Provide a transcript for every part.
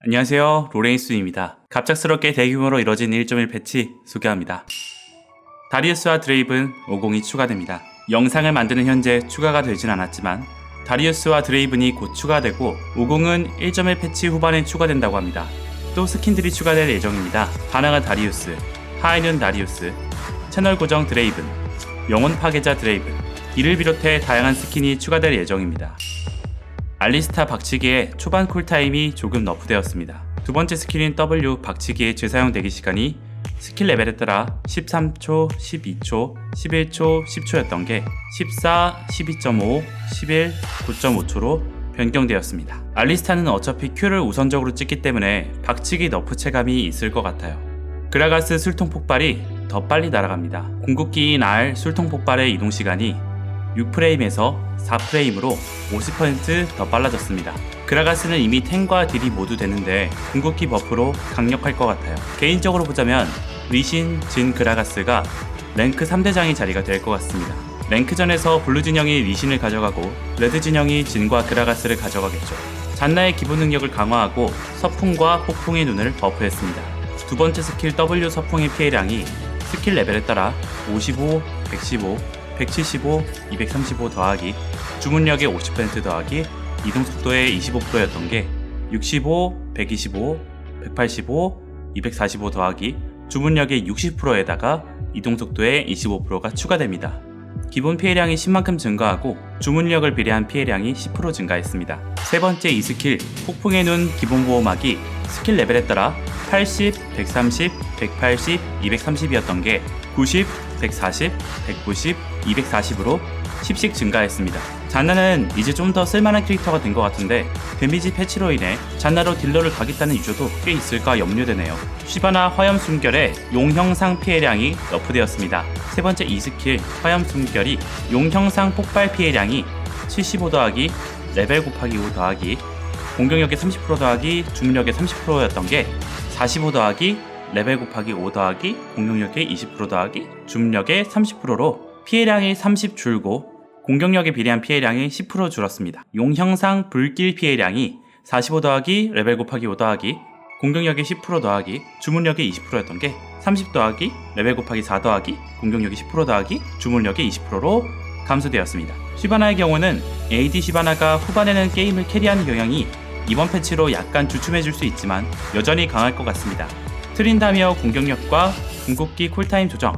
안녕하세요, 로레인스입니다. 갑작스럽게 대규모로 이뤄진 1.1 패치 소개합니다. 다리우스와 드레이븐 50이 추가됩니다. 영상을 만드는 현재 추가가 되진 않았지만 다리우스와 드레이븐이 곧 추가되고 50은 1.1 패치 후반에 추가된다고 합니다. 또 스킨들이 추가될 예정입니다. 반항한 다리우스, 하이눈 다리우스, 채널 고정 드레이븐, 영혼 파괴자 드레이븐, 이를 비롯해 다양한 스킨이 추가될 예정입니다. 알리스타 박치기의 초반 쿨타임이 조금 너프되었습니다. 두 번째 스킬인 W 박치기의 재사용 대기 시간이 스킬 레벨에 따라 13초, 12초, 11초, 10초였던 게 14, 12.5, 11, 9.5초로 변경되었습니다. 알리스타는 어차피 Q를 우선적으로 찍기 때문에 박치기 너프 체감이 있을 것 같아요. 그라가스 술통 폭발이 더 빨리 날아갑니다. 궁극기인 R 술통 폭발의 이동 시간이 6프레임에서 4프레임으로 50% 더 빨라졌습니다. 그라가스는 이미 탱과 딜이 모두 되는데 궁극기 버프로 강력할 것 같아요. 개인적으로 보자면 리신, 진, 그라가스가 랭크 3대장이 자리가 될 것 같습니다. 랭크전에서 블루 진영이 리신을 가져가고 레드 진영이 진과 그라가스를 가져가겠죠. 잔나의 기본 능력을 강화하고 서풍과 폭풍의 눈을 버프했습니다. 두 번째 스킬 W 서풍의 피해량이 스킬 레벨에 따라 55, 115, 175, 235 더하기 주문력의 50% 더하기 이동속도의 25%였던 게 65, 125, 185, 245 더하기 주문력의 60%에다가 이동속도의 25%가 추가됩니다. 기본 피해량이 10만큼 증가하고 주문력을 비례한 피해량이 10% 증가했습니다. 세 번째 이 스킬 폭풍의 눈 기본 보호막이 스킬 레벨에 따라 80, 130, 180, 230이었던 게 90, 140, 190, 240으로 10씩 증가했습니다. 잔나는 이제 좀 더 쓸만한 캐릭터가 된 것 같은데 데미지 패치로 인해 잔나로 딜러를 가겠다는 유저도 꽤 있을까 염려되네요. 쉬바나 화염 숨결의 용형상 피해량이 너프되었습니다. 세 번째 이 스킬 화염 숨결이 용형상 폭발 피해량이 75 더하기 레벨 곱하기 5 더하기 공격력의 30% 더하기 주문력의 30%였던 게 45 더하기 레벨 곱하기 5 더하기 공격력의 20% 더하기 주문력의 30%로 피해량이 30 줄고 공격력에 비례한 피해량이 10% 줄었습니다. 용형상 불길 피해량이 45 더하기 레벨 곱하기 5 더하기 공격력의 10% 더하기 주문력의 20%였던 게 30 더하기 레벨 곱하기 4 더하기 공격력의 10% 더하기 주문력의 20%로 감소되었습니다. 쉬바나의 경우는 AD 쉬바나가 후반에는 게임을 캐리하는 경향이 이번 패치로 약간 주춤해질 수 있지만 여전히 강할 것 같습니다. 트린다미어 공격력과 궁극기 쿨타임 조정.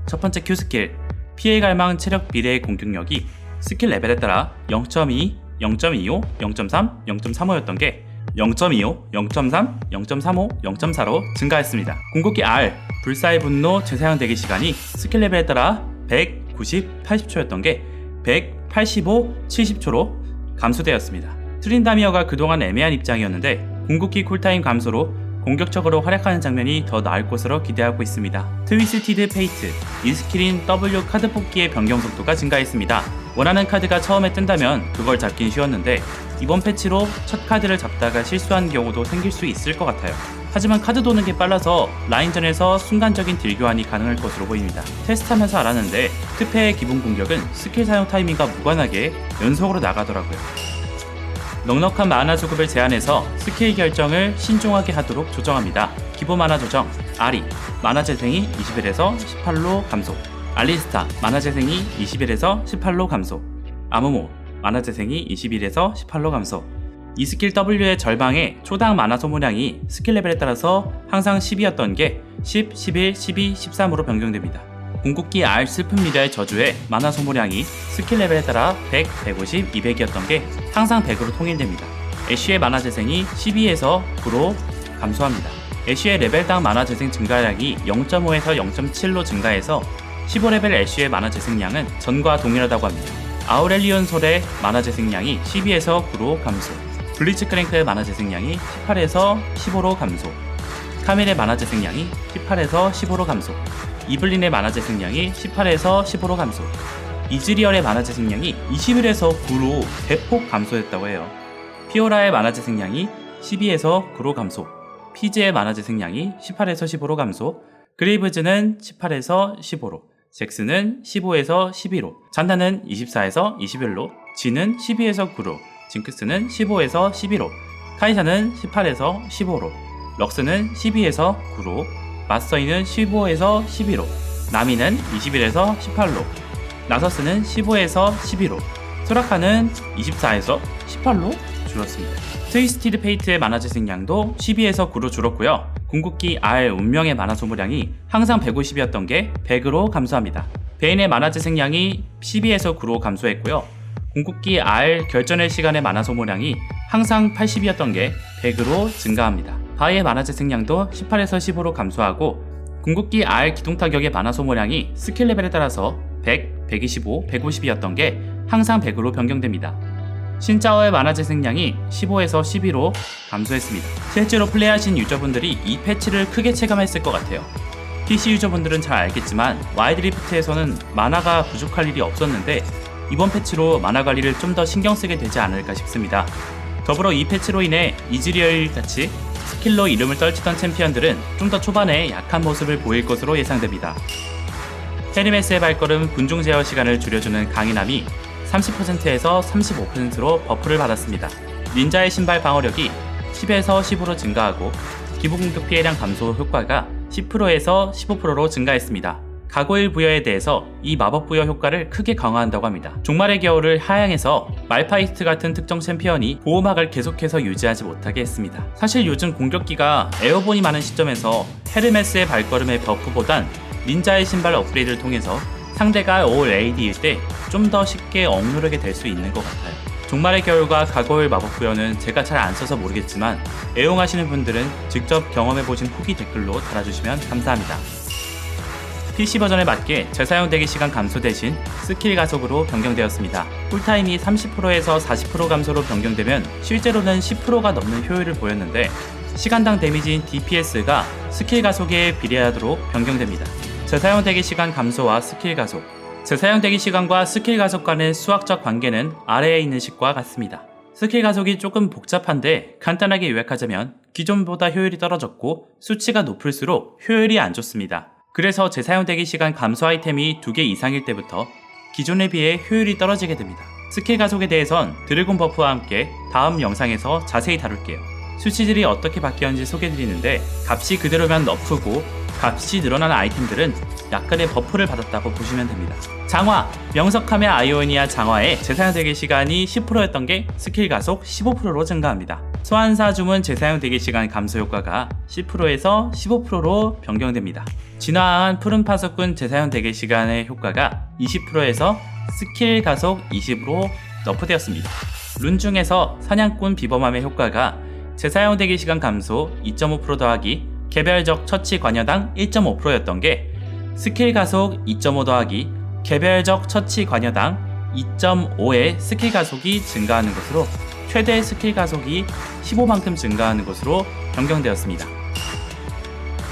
첫 번째 Q 스킬 피해 갈망 체력 비례의 공격력이 스킬 레벨에 따라 0.2, 0.25, 0.3, 0.35였던 게 0.25, 0.3, 0.35, 0.4로 증가했습니다. 궁극기 R 불사의 분노 재사용 대기 시간이 스킬 레벨에 따라 100, 90, 80초였던 게 100, 85, 70초로 감소되었습니다. 트린다미어가 그동안 애매한 입장이었는데 궁극기 쿨타임 감소로 공격적으로 활약하는 장면이 더 나을 것으로 기대하고 있습니다. 트위스티드 페이트 이 스킬인 W 카드 뽑기의 변경 속도가 증가했습니다. 원하는 카드가 처음에 뜬다면 그걸 잡긴 쉬웠는데 이번 패치로 첫 카드를 잡다가 실수한 경우도 생길 수 있을 것 같아요. 하지만 카드 도는 게 빨라서 라인전에서 순간적인 딜 교환이 가능할 것으로 보입니다. 테스트하면서 알았는데 특패의 기본 공격은 스킬 사용 타이밍과 무관하게 연속으로 나가더라고요. 넉넉한 마나 수급을 제한해서 스킬 결정을 신중하게 하도록 조정합니다. 기본 마나 조정 아리 마나 재생이 21에서 18로 감소, 알리스타 마나 재생이 21에서 18로 감소, 아무모 마나 재생이 21에서 18로 감소. 이 스킬 W의 절방의 초당 마나 소모량이 스킬 레벨에 따라서 항상 10이었던 게 10, 11, 12, 13으로 변경됩니다. 궁극기 R 슬픈 미래의 저주의 마나 소모량이 스킬 레벨에 따라 100, 150, 200이었던 게 항상 100으로 통일됩니다. 애쉬의 마나 재생이 12에서 9로 감소합니다. 애쉬의 레벨당 마나 재생 증가량이 0.5에서 0.7로 증가해서 15레벨 애쉬의 마나 재생량은 전과 동일하다고 합니다. 아우렐리온 솔의 마나 재생량이 12에서 9로 감소, 블리츠 크랭크의 마나 재생량이 18에서 15로 감소, 카밀의 마나 재생량이 18에서 15로 감소, 이블린의 마나 재생량이 18에서 15로 감소, 이즈리얼의 마나 재생량이 21에서 9로 대폭 감소했다고 해요. 피오라의 마나 재생량이 12에서 9로 감소, 피즈의 마나 재생량이 18에서 15로 감소, 그레이브즈는 18에서 15로, 잭스는 15에서 12로, 잔나는 24에서 21로, 진은 12에서 9로, 징크스는 15에서 12로, 카이사는 18에서 15로, 럭스는 12에서 9로, 마스터이는 15에서 12로, 나미는 21에서 18로, 나서스는 15에서 12로, 소라카는 24에서 18로 줄었습니다. 트위스티드 페이트의 만화 재생량도 12에서 9로 줄었고요. 궁극기 R 운명의 만화 소모량이 항상 150이었던 게 100으로 감소합니다. 베인의 만화 재생량이 12에서 9로 감소했고요. 궁극기 R 결전의 시간의 만화 소모량이 항상 80이었던 게 100으로 증가합니다. 바이의 만화 재생량도 18에서 15로 감소하고 궁극기 R 기동 타격의 만화 소모량이 스킬 레벨에 따라서 100, 125, 150이었던 게 항상 100으로 변경됩니다. 신짜오의 만화 재생량이 15에서 12로 감소했습니다. 실제로 플레이하신 유저분들이 이 패치를 크게 체감했을 것 같아요. PC 유저분들은 잘 알겠지만 와이드리프트에서는 만화가 부족할 일이 없었는데 이번 패치로 만화 관리를 좀 더 신경 쓰게 되지 않을까 싶습니다. 더불어 이 패치로 인해 이즈리얼 같이 스킬로 이름을 떨치던 챔피언들은 좀 더 초반에 약한 모습을 보일 것으로 예상됩니다. 헤르메스의 발걸음 군중 제어 시간을 줄여주는 강인함이 30%에서 35%로 버프를 받았습니다. 닌자의 신발 방어력이 10에서 15로 증가하고 기본 공격 피해량 감소 효과가 10%에서 15%로 증가했습니다. 가고일 부여에 대해서 이 마법 부여 효과를 크게 강화한다고 합니다. 종말의 겨울을 하향해서 말파이트 같은 특정 챔피언이 보호막을 계속해서 유지하지 못하게 했습니다. 사실 요즘 공격기가 에어본이 많은 시점에서 헤르메스의 발걸음의 버프보단 닌자의 신발 업그레이드를 통해서 상대가 올 AD일 때 좀 더 쉽게 억누르게 될 수 있는 것 같아요. 종말의 겨울과 가고일 마법 부여는 제가 잘 안 써서 모르겠지만 애용하시는 분들은 직접 경험해보신 후기 댓글로 달아주시면 감사합니다. PC 버전에 맞게 재사용 대기 시간 감소 대신 스킬 가속으로 변경되었습니다. 쿨타임이 30%에서 40% 감소로 변경되면 실제로는 10%가 넘는 효율을 보였는데 시간당 데미지인 DPS가 스킬 가속에 비례하도록 변경됩니다. 재사용 대기 시간 감소와 스킬 가속, 재사용 대기 시간과 스킬 가속 간의 수학적 관계는 아래에 있는 식과 같습니다. 스킬 가속이 조금 복잡한데 간단하게 요약하자면 기존보다 효율이 떨어졌고 수치가 높을수록 효율이 안 좋습니다. 그래서 재사용 대기 시간 감소 아이템이 2개 이상일 때부터 기존에 비해 효율이 떨어지게 됩니다. 스킬 가속에 대해선 드래곤 버프와 함께 다음 영상에서 자세히 다룰게요. 수치들이 어떻게 바뀌었는지 소개해드리는데 값이 그대로면 너프고 값이 늘어난 아이템들은 약간의 버프를 받았다고 보시면 됩니다. 장화! 명석함의 아이오니아 장화의 재사용 대기 시간이 10%였던 게 스킬 가속 15%로 증가합니다. 소환사 주문 재사용 대기 시간 감소 효과가 10%에서 15%로 변경됩니다. 진화한 푸른 파수꾼 재사용 대기 시간의 효과가 20%에서 스킬 가속 20으로 너프되었습니다. 룬 중에서 사냥꾼 비범함의 효과가 재사용 대기 시간 감소 2.5% 더하기 개별적 처치 관여당 1.5%였던 게 스킬 가속 2.5 더하기 개별적 처치 관여당 2.5의 스킬 가속이 증가하는 것으로 최대 스킬 가속이 15만큼 증가하는 것으로 변경되었습니다.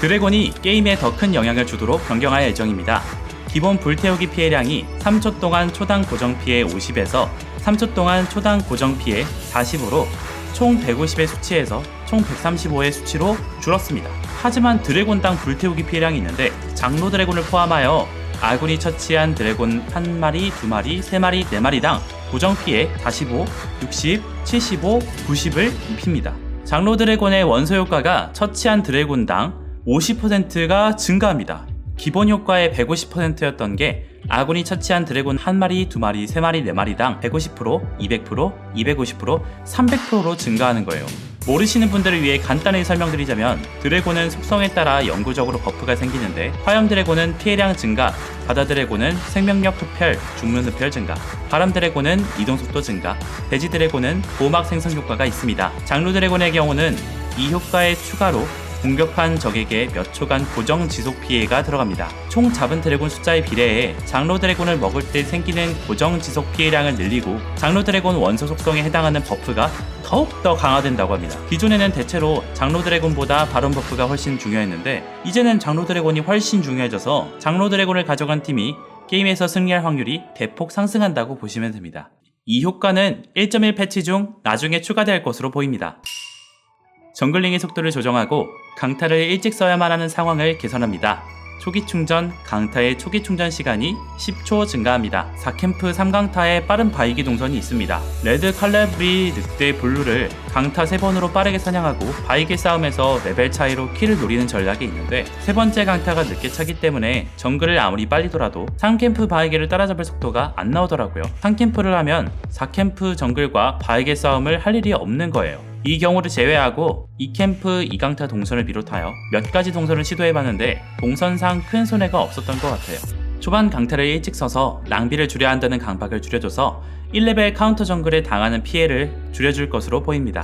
드래곤이 게임에 더 큰 영향을 주도록 변경할 예정입니다. 기본 불태우기 피해량이 3초 동안 초당 고정 피해 50에서 3초 동안 초당 고정 피해 40으로 총 150의 수치에서 총 135의 수치로 줄었습니다. 하지만 드래곤당 불태우기 피해량이 있는데 장로 드래곤을 포함하여 아군이 처치한 드래곤 1마리, 2마리, 3마리, 4마리당 고정 피해 45, 60, 75, 90을 입힙니다. 장로 드래곤의 원소 효과가 처치한 드래곤당 50%가 증가합니다. 기본 효과의 150%였던 게 아군이 처치한 드래곤 1마리, 2마리, 3마리, 4마리당 150%, 200%, 250%, 300%로 증가하는 거예요. 모르시는 분들을 위해 간단히 설명드리자면 드래곤은 속성에 따라 영구적으로 버프가 생기는데 화염 드래곤은 피해량 증가, 바다 드래곤은 생명력 흡혈, 죽는 흡혈 증가, 바람 드래곤은 이동속도 증가, 돼지 드래곤은 보호막 생성 효과가 있습니다. 장로 드래곤의 경우는 이 효과의 추가로 공격한 적에게 몇 초간 고정 지속 피해가 들어갑니다. 총 잡은 드래곤 숫자에 비례해 장로 드래곤을 먹을 때 생기는 고정 지속 피해량을 늘리고 장로 드래곤 원소 속성에 해당하는 버프가 더욱더 강화된다고 합니다. 기존에는 대체로 장로 드래곤보다 바론 버프가 훨씬 중요했는데 이제는 장로 드래곤이 훨씬 중요해져서 장로 드래곤을 가져간 팀이 게임에서 승리할 확률이 대폭 상승한다고 보시면 됩니다. 이 효과는 1.1 패치 중 나중에 추가될 것으로 보입니다. 정글링의 속도를 조정하고 강타를 일찍 써야만 하는 상황을 개선합니다. 초기 충전, 강타의 초기 충전 시간이 10초 증가합니다. 4캠프 3강타에 빠른 바이기 동선이 있습니다. 레드 칼레브리 늑대 블루를 강타 3번으로 빠르게 사냥하고 바이기 싸움에서 레벨 차이로 킬을 노리는 전략이 있는데 세 번째 강타가 늦게 차기 때문에 정글을 아무리 빨리 돌아도 3캠프 바이기를 따라잡을 속도가 안 나오더라고요. 3캠프를 하면 4캠프 정글과 바이기 싸움을 할 일이 없는 거예요. 이 경우를 제외하고 2캠프 2강타 동선을 비롯하여 몇 가지 동선을 시도해봤는데 동선상 큰 손해가 없었던 것 같아요. 초반 강타를 일찍 써서 낭비를 줄여야 한다는 강박을 줄여줘서 1레벨 카운터 정글에 당하는 피해를 줄여줄 것으로 보입니다.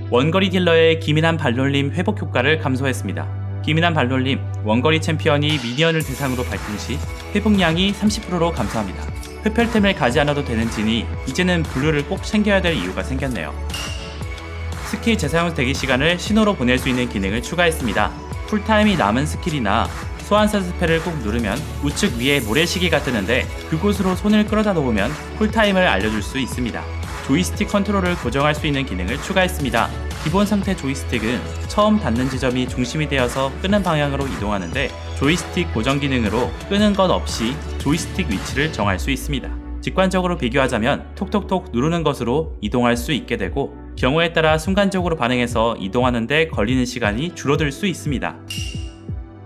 원거리 딜러의 기민한 발놀림 회복 효과를 감소했습니다. 기민한 발놀림, 원거리 챔피언이 미니언을 대상으로 밟힌 시 회복량이 30%로 감소합니다. 흡혈템을 가지 않아도 되는 진이 이제는 블루를 꼭 챙겨야 될 이유가 생겼네요. 스킬 재사용 대기 시간을 신호로 보낼 수 있는 기능을 추가했습니다. 쿨타임이 남은 스킬이나 소환사 스펠을 꼭 누르면 우측 위에 모래시계가 뜨는데 그곳으로 손을 끌어다 놓으면 쿨타임을 알려줄 수 있습니다. 조이스틱 컨트롤을 고정할 수 있는 기능을 추가했습니다. 기본 상태 조이스틱은 처음 닿는 지점이 중심이 되어서 끄는 방향으로 이동하는데 조이스틱 고정 기능으로 끄는 것 없이 조이스틱 위치를 정할 수 있습니다. 직관적으로 비교하자면 톡톡톡 누르는 것으로 이동할 수 있게 되고 경우에 따라 순간적으로 반응해서 이동하는데 걸리는 시간이 줄어들 수 있습니다.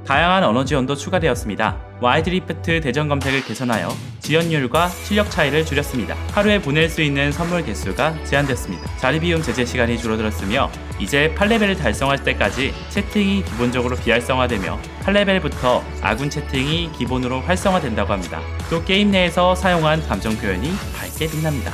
다양한 언어 지원도 추가되었습니다. 와이드리프트 대전 검색을 개선하여 지연율과 출력 차이를 줄였습니다. 하루에 보낼 수 있는 선물 개수가 제한됐습니다. 자리 비움 제재 시간이 줄어들었으며 이제 8레벨을 달성할 때까지 채팅이 기본적으로 비활성화되며 8레벨부터 아군 채팅이 기본으로 활성화된다고 합니다. 또 게임 내에서 사용한 감정 표현이 밝게 빛납니다.